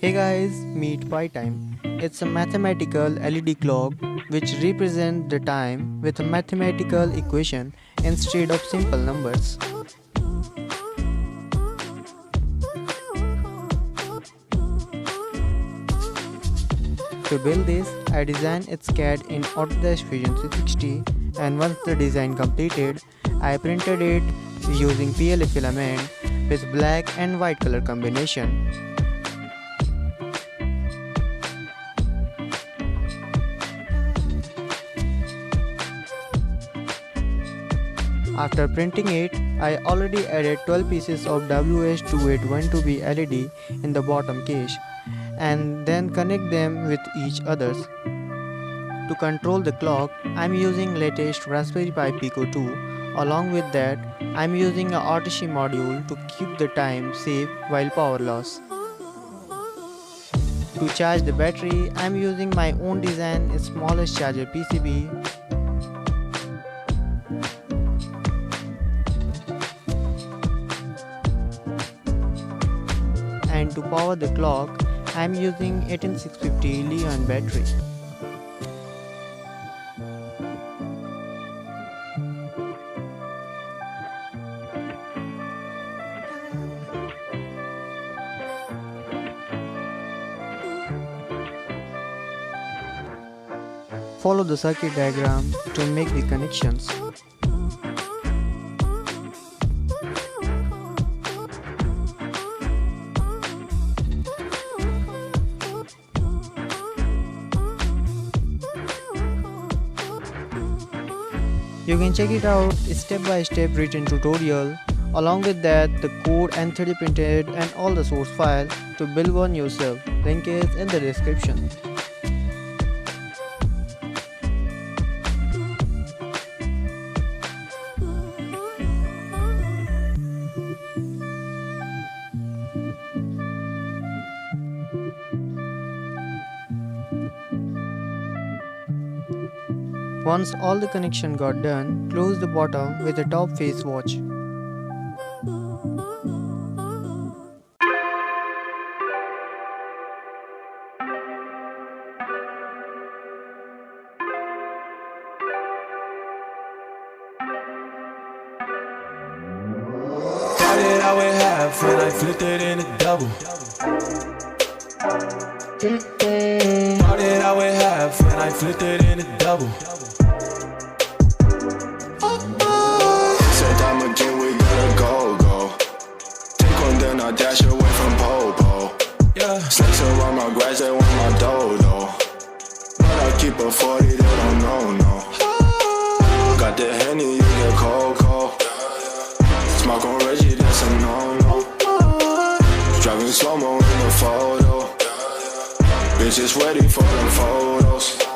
Hey guys, meet PiTime. It's a mathematical LED clock which represents the time with a mathematical equation instead of simple numbers. To build this, I designed its CAD in Autodesk Fusion 360, and once the design completed, I printed it using PLA filament with black and white color combination. After printing it, I already added 12 pieces of WH2812B LED in the bottom case and then connect them with each others. To control the clock, I am using latest Raspberry Pi Pico 2. Along with that, I am using a RTC module to keep the time safe while power loss. To charge the battery, I am using my own design smallest charger PCB. And to power the clock, I am using 18650 Li-ion battery. Follow the circuit diagram to make the connections. You can check it out step by step written tutorial. Along with that, the code and 3D printed and all the source file to build one yourself. Link is in the description. Once all the connection got done, close the bottom with the top face watch. Started out with half and I flipped it in a double. Started out with half and I flipped it in a double. Said time again, we gotta go. Take one, then I dash away from Popo. Yeah. Snakes around my grass, they want my dodo. But I keep a 40, they don't know, no. Got the Henny, you get cocoa. Smoke on Reggie, that's a no-no. Driving slow-mo in the photo. Bitch is ready for the photo.